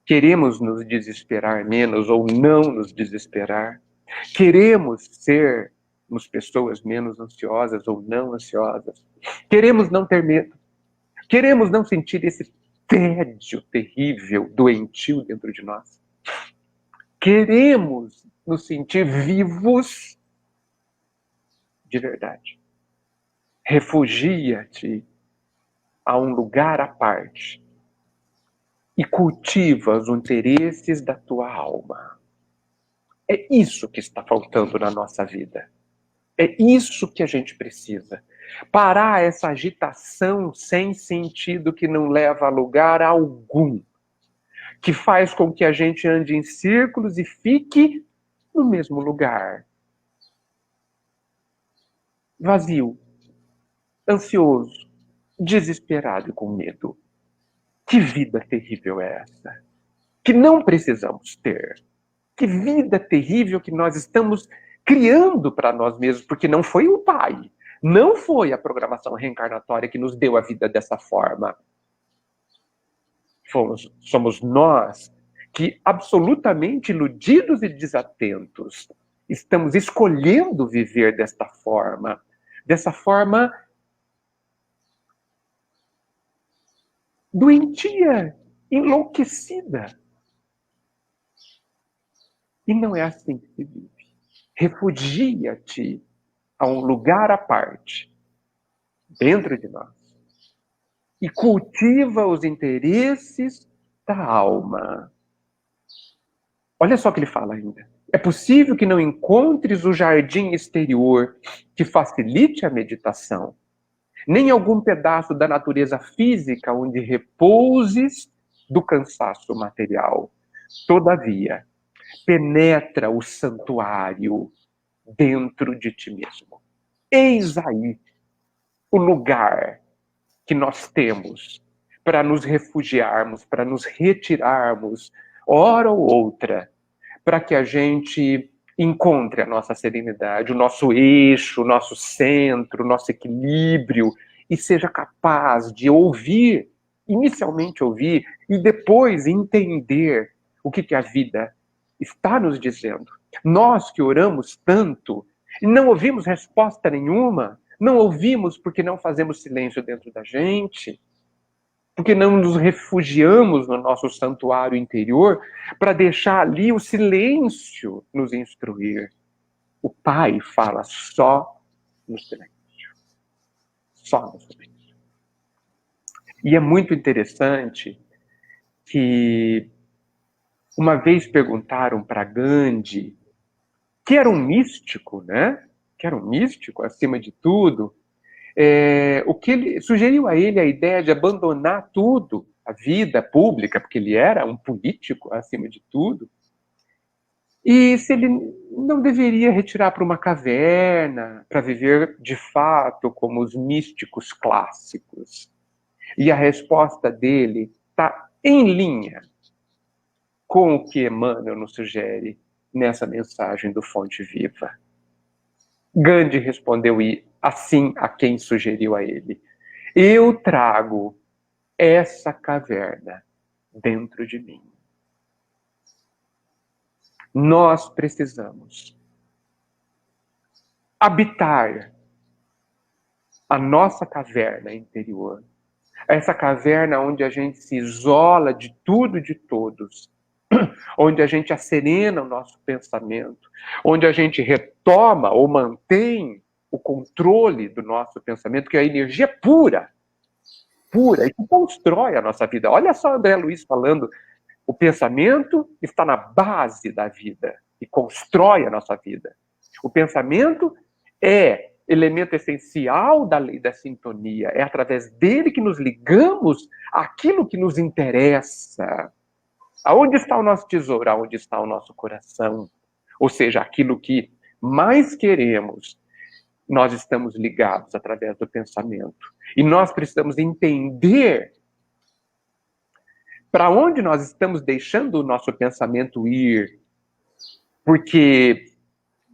Queremos nos desesperar menos ou não nos desesperar? Queremos sermos pessoas menos ansiosas ou não ansiosas? Queremos não ter medo? Queremos não sentir esse tédio terrível, doentio dentro de nós? Queremos nos sentir vivos de verdade? Refugia-te a um lugar à parte e cultiva os interesses da tua alma. É isso que está faltando na nossa vida. É isso que a gente precisa. Parar essa agitação sem sentido que não leva a lugar algum, que faz com que a gente ande em círculos e fique no mesmo lugar. Vazio, ansioso, desesperado e com medo. Que vida terrível é essa? Que não precisamos ter. Que vida terrível que nós estamos criando para nós mesmos, porque não foi o Pai, não foi a programação reencarnatória que nos deu a vida dessa forma. Somos nós que, absolutamente iludidos e desatentos, estamos escolhendo viver dessa forma doentia, enlouquecida. E não é assim que se vive. Refugia-te a um lugar à parte, dentro de nós, e cultiva os interesses da alma. Olha só o que ele fala ainda. É possível que não encontres o jardim exterior que facilite a meditação, nem algum pedaço da natureza física onde repouses do cansaço material. Todavia, penetra o santuário dentro de ti mesmo. Eis aí o lugar que nós temos para nos refugiarmos, para nos retirarmos, hora ou outra, para que a gente encontre a nossa serenidade, o nosso eixo, o nosso centro, o nosso equilíbrio, e seja capaz de ouvir, inicialmente ouvir, e depois entender o que a vida está nos dizendo. Nós que oramos tanto e não ouvimos resposta nenhuma, não ouvimos porque não fazemos silêncio dentro da gente, porque não nos refugiamos no nosso santuário interior para deixar ali o silêncio nos instruir. O Pai fala só no silêncio. Só no silêncio. E é muito interessante que uma vez perguntaram para Gandhi, que era um místico, né? Que era um místico acima de tudo, o que ele sugeriu a ele a ideia de abandonar tudo, a vida pública, porque ele era um político acima de tudo, e se ele não deveria retirar para uma caverna para viver de fato como os místicos clássicos. E a resposta dele está em linha com o que Emmanuel nos sugere nessa mensagem do Fonte Viva. Gandhi respondeu assim a quem sugeriu a ele: eu trago essa caverna dentro de mim. Nós precisamos habitar a nossa caverna interior. Essa caverna onde a gente se isola de tudo e de todos, onde a gente acerena o nosso pensamento, onde a gente retoma ou mantém o controle do nosso pensamento, que é a energia pura, e que constrói a nossa vida. Olha só André Luiz falando, o pensamento está na base da vida e constrói a nossa vida. O pensamento é elemento essencial da lei da sintonia, é através dele que nos ligamos àquilo que nos interessa. Aonde está o nosso tesouro? Aonde está o nosso coração? Ou seja, aquilo que mais queremos, nós estamos ligados através do pensamento. E nós precisamos entender para onde nós estamos deixando o nosso pensamento ir. Porque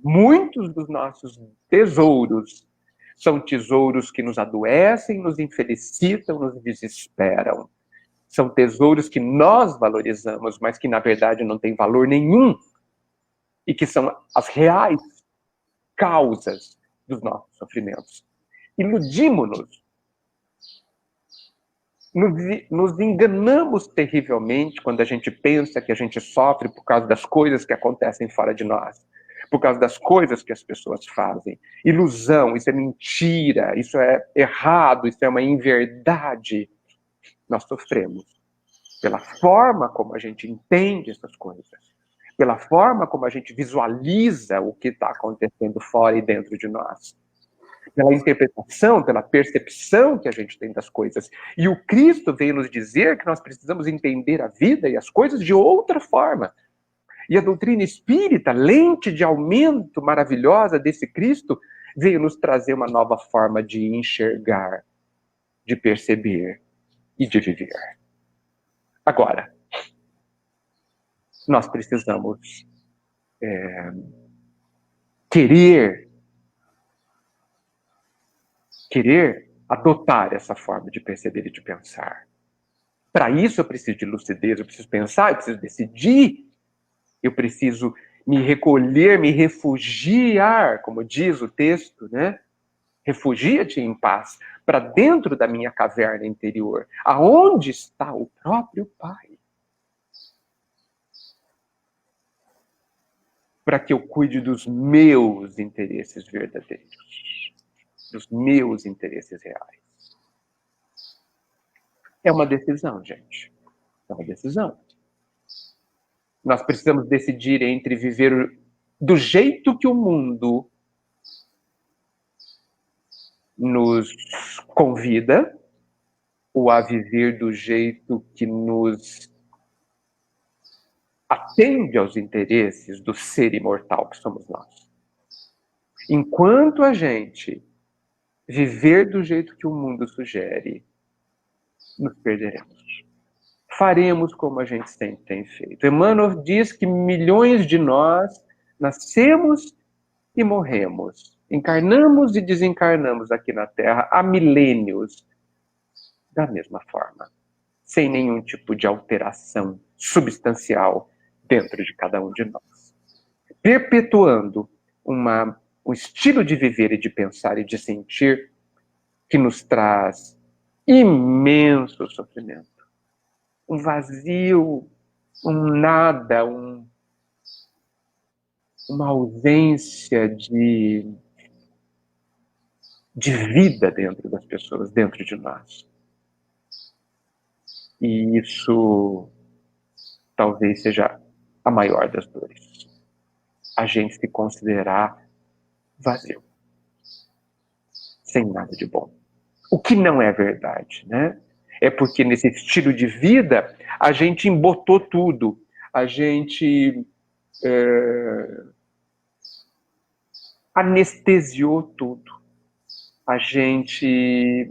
muitos dos nossos tesouros são tesouros que nos adoecem, nos infelicitam, nos desesperam. São tesouros que nós valorizamos, mas que na verdade não têm valor nenhum. E que são as reais causas dos nossos sofrimentos. Iludimos-nos. Nos enganamos terrivelmente quando a gente pensa que a gente sofre por causa das coisas que acontecem fora de nós. Por causa das coisas que as pessoas fazem. Ilusão, isso é mentira, isso é errado, isso é uma inverdade. Nós sofremos pela forma como a gente entende essas coisas, pela forma como a gente visualiza o que está acontecendo fora e dentro de nós, pela interpretação, pela percepção que a gente tem das coisas. E o Cristo veio nos dizer que nós precisamos entender a vida e as coisas de outra forma. E a doutrina espírita, lente de aumento maravilhosa desse Cristo, veio nos trazer uma nova forma de enxergar, de perceber e de viver. Agora, nós precisamos querer adotar essa forma de perceber e de pensar. Para isso eu preciso de lucidez, eu preciso pensar, eu preciso decidir, eu preciso me recolher, me refugiar, como diz o texto, né? Refugia-te em paz, para dentro da minha caverna interior, aonde está o próprio Pai. Para que eu cuide dos meus interesses verdadeiros, dos meus interesses reais. É uma decisão, gente. É uma decisão. Nós precisamos decidir entre viver do jeito que o mundo nos convida ou a viver do jeito que nos atende aos interesses do ser imortal que somos nós. Enquanto a gente viver do jeito que o mundo sugere, nos perderemos. Faremos como a gente sempre tem feito. Emmanuel diz que milhões de nós nascemos e morremos. Encarnamos e desencarnamos aqui na Terra há milênios, da mesma forma, sem nenhum tipo de alteração substancial dentro de cada um de nós, perpetuando um estilo de viver e de pensar e de sentir que nos traz imenso sofrimento, um vazio, um nada, uma ausência de vida dentro das pessoas, dentro de nós. E isso talvez seja a maior das dores. A gente se considerar vazio, sem nada de bom. O que não é verdade, né? É porque nesse estilo de vida a gente embotou tudo, a gente anestesiou tudo, a gente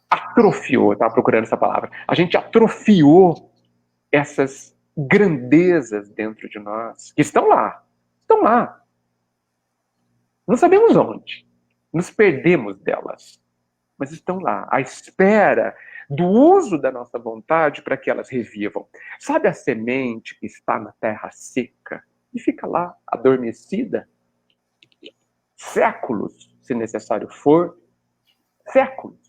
atrofiou, estava procurando essa palavra, a gente atrofiou essas grandezas dentro de nós, que estão lá. Não sabemos onde, nos perdemos delas, mas estão lá, à espera do uso da nossa vontade para que elas revivam. Sabe a semente que está na terra seca e fica lá, adormecida? Séculos, se necessário for, séculos,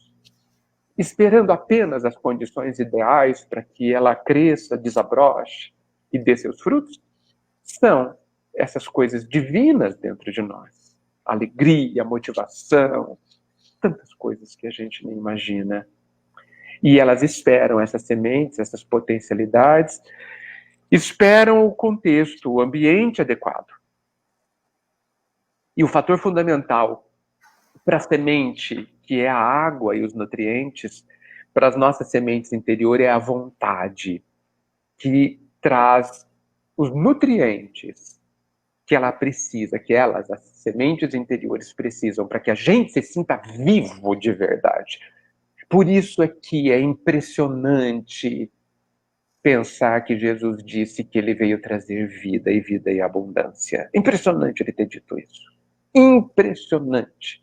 esperando apenas as condições ideais para que ela cresça, desabroche e dê seus frutos? São essas coisas divinas dentro de nós. Alegria, motivação, tantas coisas que a gente nem imagina. E elas esperam essas sementes, essas potencialidades, esperam o contexto, o ambiente adequado. E o fator fundamental para a semente, que é a água e os nutrientes, para as nossas sementes interiores é a vontade, que traz os nutrientes que ela precisa, que elas, as sementes interiores, precisam para que a gente se sinta vivo de verdade. Por isso é que é impressionante pensar que Jesus disse que ele veio trazer vida e abundância. Impressionante ele ter dito isso. Impressionante.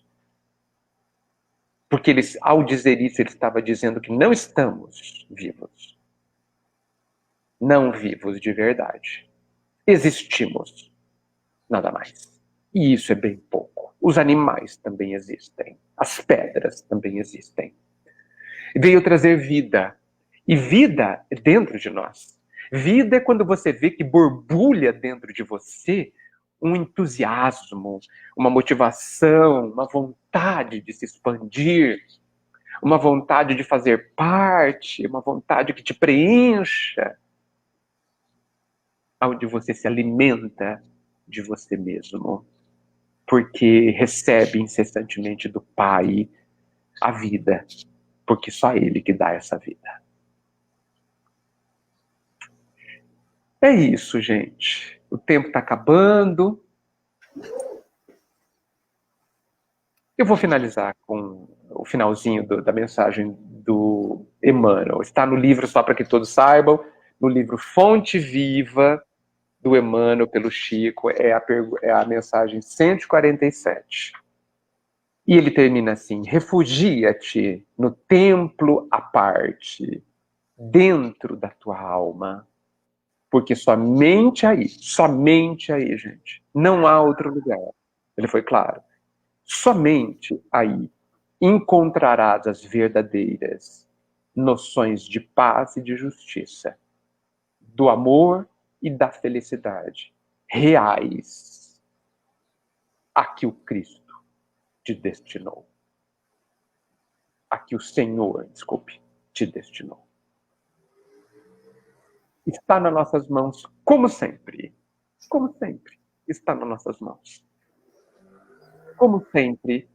Porque ele, ao dizer isso, ele estava dizendo que não estamos vivos. Não vivos de verdade. Existimos. Nada mais. E isso é bem pouco. Os animais também existem. As pedras também existem. Veio trazer vida. E vida é dentro de nós. Vida é quando você vê que borbulha dentro de você um entusiasmo, uma motivação, uma vontade de se expandir, uma vontade de fazer parte, uma vontade que te preencha, onde você se alimenta de você mesmo, porque recebe incessantemente do Pai a vida, porque só Ele que dá essa vida. É isso, gente. O tempo está acabando. Eu vou finalizar com o finalzinho da mensagem do Emmanuel. Está no livro, só para que todos saibam, no livro Fonte Viva, do Emmanuel pelo Chico, é a mensagem 147. E ele termina assim: refugia-te no templo à parte, dentro da tua alma, porque somente aí, gente, não há outro lugar. Ele foi claro. Somente aí encontrarás as verdadeiras noções de paz e de justiça, do amor e da felicidade reais a que o Cristo te destinou. A que o Senhor, te destinou. Está nas nossas mãos, como sempre, está nas nossas mãos. Como sempre,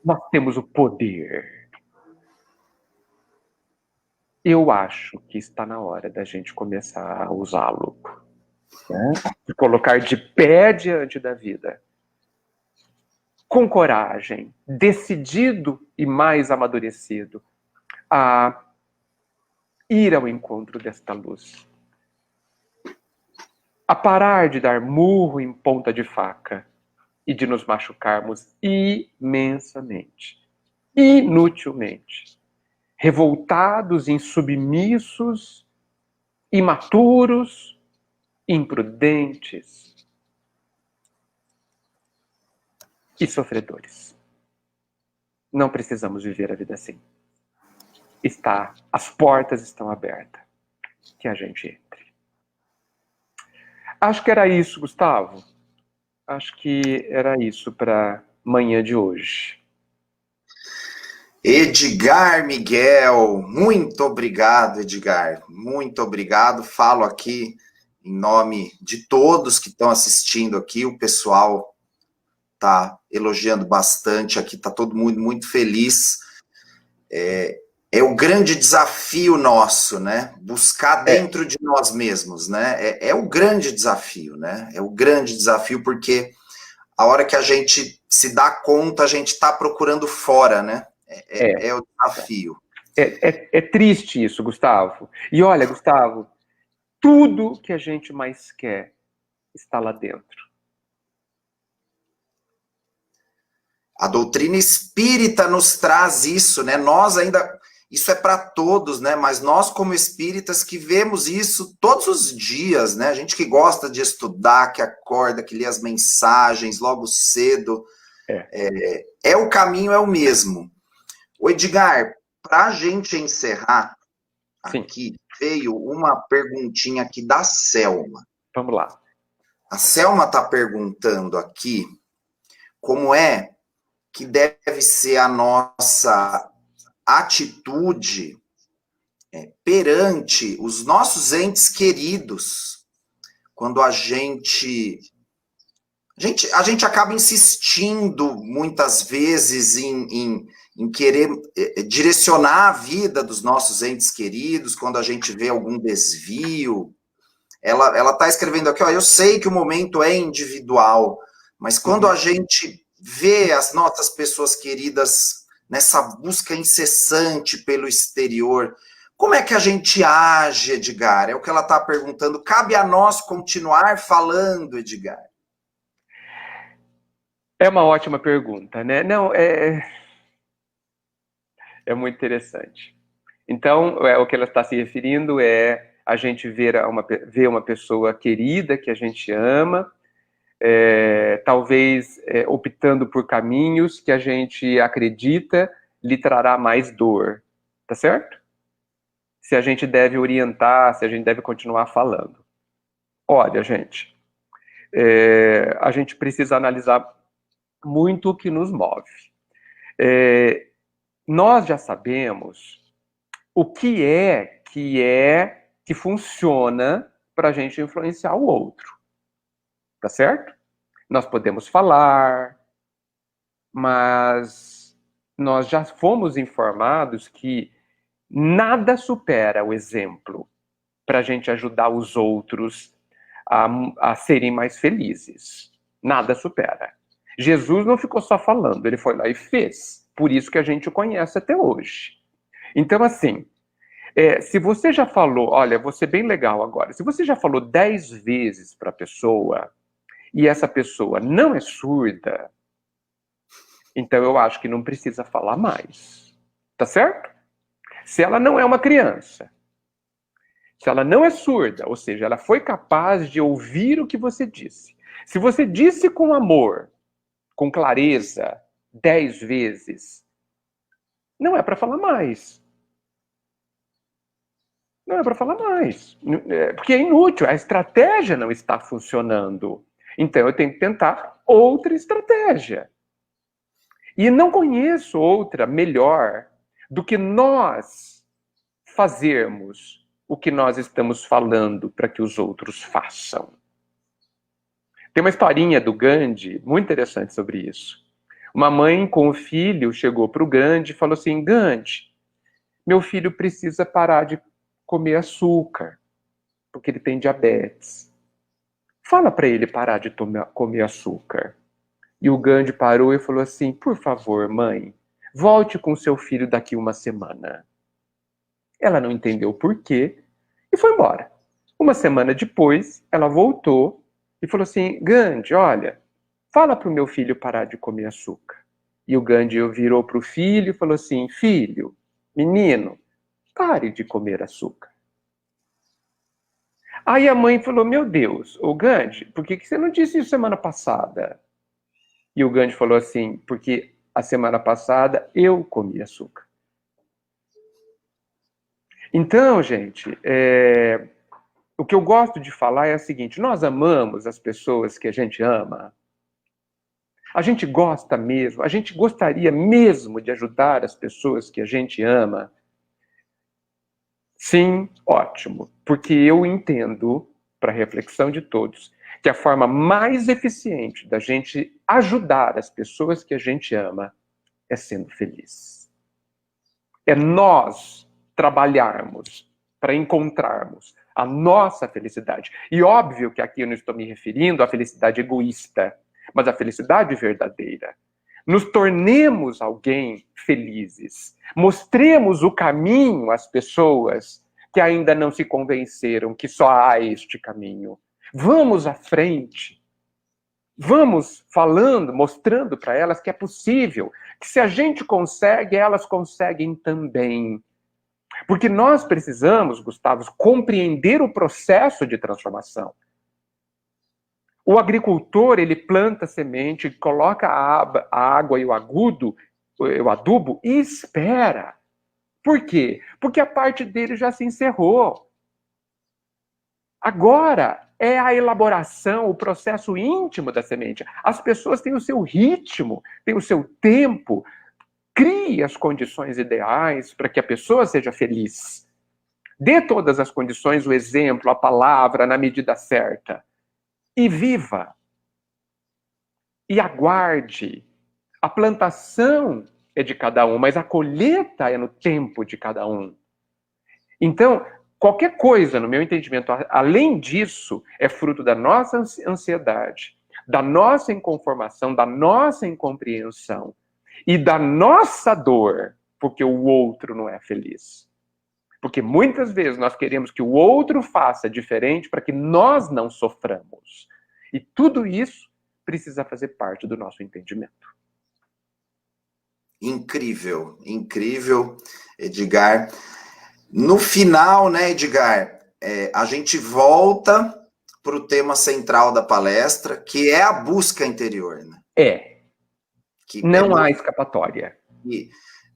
nós temos o poder. Eu acho que está na hora da gente começar a usá-lo, né? De colocar de pé diante da vida, com coragem, decidido e mais amadurecido, a ir ao encontro desta luz. A parar de dar murro em ponta de faca e de nos machucarmos imensamente, inutilmente, revoltados, insubmissos, imaturos, imprudentes e sofredores. Não precisamos viver a vida assim. As portas estão abertas. Que a gente entre. Acho que era isso, Gustavo. Acho que era isso para manhã de hoje. Edgar Miguel, muito obrigado, Edgar. Muito obrigado. Falo aqui em nome de todos que estão assistindo aqui. O pessoal está elogiando bastante aqui, está todo mundo muito feliz. É o grande desafio nosso, né? Buscar dentro de nós mesmos, né? É o grande desafio, né? É o grande desafio, porque a hora que a gente se dá conta, a gente está procurando fora, né? É o desafio. É triste isso, Gustavo. E olha, Gustavo, tudo que a gente mais quer está lá dentro. A doutrina espírita nos traz isso, né? Nós ainda... Isso é para todos, né? Mas nós, como espíritas, que vemos isso todos os dias, né? A gente que gosta de estudar, que acorda, que lê as mensagens logo cedo. O caminho é o mesmo. O Edgar, para a gente encerrar aqui, veio uma perguntinha aqui da Selma. Vamos lá. A Selma está perguntando aqui como é que deve ser a nossa atitude perante os nossos entes queridos, quando a gente acaba insistindo muitas vezes em querer direcionar a vida dos nossos entes queridos, quando a gente vê algum desvio. Ela está escrevendo aqui, ó, eu sei que o momento é individual, mas quando a gente vê as nossas pessoas queridas nessa busca incessante pelo exterior, como é que a gente age, Edgar? É o que ela está perguntando. Cabe a nós continuar falando, Edgar? É uma ótima pergunta, né? Não, é muito interessante. Então, o que ela está se referindo é a gente ver uma pessoa querida que a gente ama, talvez optando por caminhos que a gente acredita lhe trará mais dor, tá certo? Se a gente deve orientar, se a gente deve continuar falando. Olha, gente, a gente precisa analisar muito o que nos move. Nós já sabemos o que funciona para a gente influenciar o outro. Tá certo? Nós podemos falar, mas nós já fomos informados que nada supera o exemplo para a gente ajudar os outros a serem mais felizes. Nada supera. Jesus não ficou só falando, ele foi lá e fez. Por isso que a gente o conhece até hoje. Então, assim, se você já falou, olha, vou ser bem legal agora, se você já falou 10 vezes para a pessoa e essa pessoa não é surda, então eu acho que não precisa falar mais. Tá certo? Se ela não é uma criança, se ela não é surda, ou seja, ela foi capaz de ouvir o que você disse. Se você disse com amor, com clareza, 10 vezes, não é para falar mais. Não é para falar mais. Porque é inútil, a estratégia não está funcionando. Então eu tenho que tentar outra estratégia. E não conheço outra melhor do que nós fazermos o que nós estamos falando para que os outros façam. Tem uma historinha do Gandhi muito interessante sobre isso. Uma mãe com o filho chegou para o Gandhi e falou assim: Gandhi, meu filho precisa parar de comer açúcar, porque ele tem diabetes. Fala para ele parar de comer açúcar. E o Gandhi parou e falou assim: por favor, mãe, volte com seu filho daqui uma semana. Ela não entendeu o porquê e foi embora. Uma semana depois, ela voltou e falou assim: Gandhi, olha, fala para o meu filho parar de comer açúcar. E o Gandhi virou para o filho e falou assim: filho, menino, pare de comer açúcar. Aí a mãe falou, meu Deus, ô Gandhi, por que você não disse isso semana passada? E o Gandhi falou assim, porque a semana passada eu comi açúcar. Então, gente, o que eu gosto de falar é o seguinte, nós amamos as pessoas que a gente ama. A gente gosta mesmo, a gente gostaria mesmo de ajudar as pessoas que a gente ama. Sim, ótimo, porque eu entendo, para reflexão de todos, que a forma mais eficiente da gente ajudar as pessoas que a gente ama é sendo feliz. É nós trabalharmos para encontrarmos a nossa felicidade. E óbvio que aqui eu não estou me referindo à felicidade egoísta, mas à felicidade verdadeira. Nos tornemos alguém felizes. Mostremos o caminho às pessoas que ainda não se convenceram que só há este caminho. Vamos à frente. Vamos falando, mostrando para elas que é possível, que se a gente consegue, elas conseguem também. Porque nós precisamos, Gustavo, compreender o processo de transformação. O agricultor, ele planta a semente, coloca a água e o adubo e espera. Por quê? Porque a parte dele já se encerrou. Agora é a elaboração, o processo íntimo da semente. As pessoas têm o seu ritmo, têm o seu tempo. Crie as condições ideais para que a pessoa seja feliz. Dê todas as condições, o exemplo, a palavra, na medida certa. E viva. E aguarde. A plantação é de cada um, mas a colheita é no tempo de cada um. Então, qualquer coisa, no meu entendimento, além disso, é fruto da nossa ansiedade, da nossa inconformação, da nossa incompreensão e da nossa dor, porque o outro não é feliz. Porque muitas vezes nós queremos que o outro faça diferente para que nós não soframos. E tudo isso precisa fazer parte do nosso entendimento. Incrível, incrível, Edgar. No final, né, Edgar, a gente volta para o tema central da palestra, que é a busca interior. Né? Que não há escapatória. E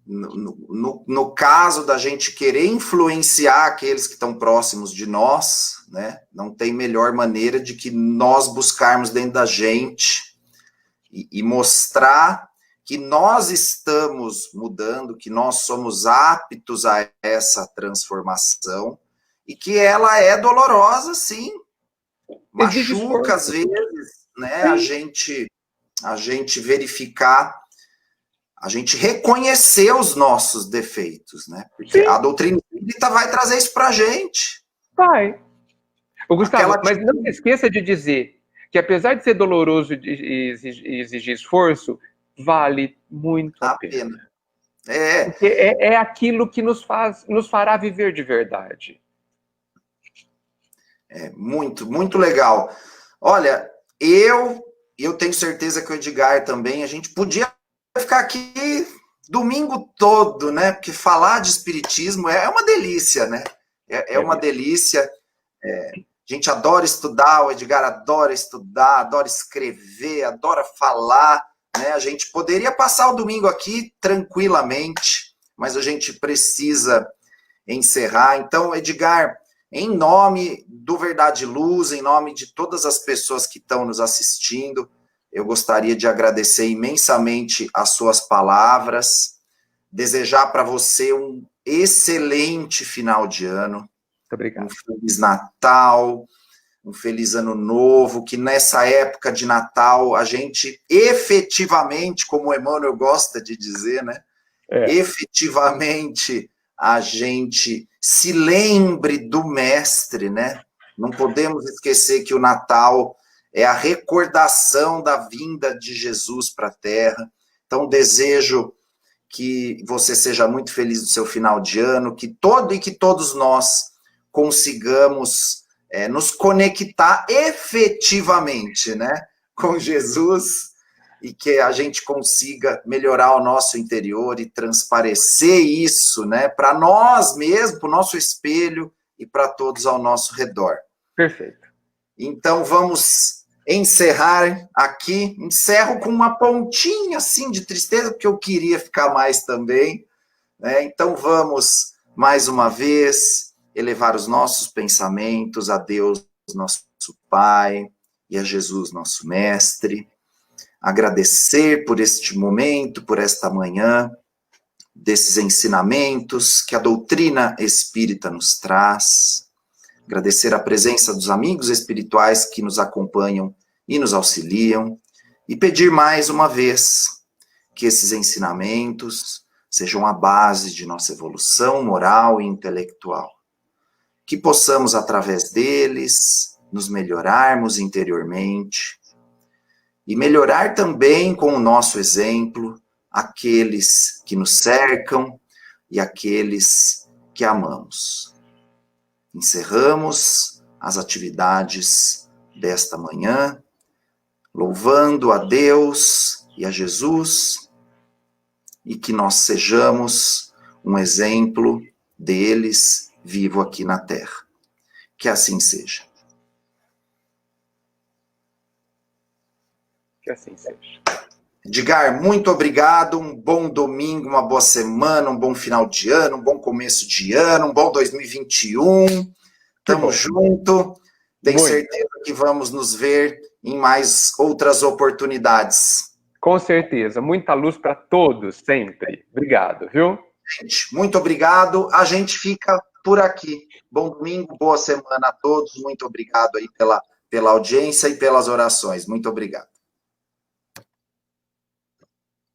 no caso da gente querer influenciar aqueles que estão próximos de nós, né, não tem melhor maneira de que nós buscarmos dentro da gente e mostrar que nós estamos mudando, que nós somos aptos a essa transformação e que ela é dolorosa, sim. Machuca às vezes, né? A gente verificar, a gente reconhecer os nossos defeitos, né? Porque a doutrina espírita vai trazer isso pra gente. Vai. Ô, Gustavo, mas não se esqueça de dizer que apesar de ser doloroso e exigir esforço, vale muito a pena. Porque é aquilo que nos fará viver de verdade. Muito, muito legal. Olha, eu tenho certeza que o Edgar também, a gente podia ficar aqui domingo todo, né? Porque falar de espiritismo é uma delícia, né? É uma delícia. A gente adora estudar, o Edgar adora estudar, adora escrever, adora falar, né? A gente poderia passar o domingo aqui tranquilamente, mas a gente precisa encerrar. Então, Edgar, em nome do Verdade e Luz, em nome de todas as pessoas que estão nos assistindo, eu gostaria de agradecer imensamente as suas palavras, desejar para você um excelente final de ano. Muito obrigado. Um Feliz Natal, um Feliz Ano Novo, que nessa época de Natal a gente efetivamente, como o Emmanuel gosta de dizer, né? Efetivamente a gente se lembre do Mestre, né? Não podemos esquecer que o Natal é a recordação da vinda de Jesus para a Terra. Então, desejo que você seja muito feliz no seu final de ano, que todos nós consigamos nos conectar efetivamente, né, com Jesus, e que a gente consiga melhorar o nosso interior e transparecer isso, né, para nós mesmos, para o nosso espelho e para todos ao nosso redor. Perfeito. Então, vamos encerrar aqui. Encerro com uma pontinha, assim, de tristeza, porque eu queria ficar mais também, né? Então, vamos, mais uma vez, elevar os nossos pensamentos a Deus, nosso Pai, e a Jesus, nosso Mestre. Agradecer por este momento, por esta manhã, desses ensinamentos que a doutrina espírita nos traz. Agradecer a presença dos amigos espirituais que nos acompanham e nos auxiliam. E pedir mais uma vez que esses ensinamentos sejam a base de nossa evolução moral e intelectual. Que possamos, através deles, nos melhorarmos interiormente e melhorar também com o nosso exemplo aqueles que nos cercam e aqueles que amamos. Encerramos as atividades desta manhã, louvando a Deus e a Jesus, e que nós sejamos um exemplo deles vivo aqui na Terra. Que assim seja. Que assim seja. Edgar, muito obrigado, um bom domingo, uma boa semana, um bom final de ano, um bom começo de ano, um bom 2021. Tamo junto. Tenho certeza que vamos nos ver em mais outras oportunidades. Com certeza. Muita luz para todos, sempre. Obrigado, viu? Gente, muito obrigado. A gente fica por aqui. Bom domingo, boa semana a todos. Muito obrigado aí pela audiência e pelas orações. Muito obrigado.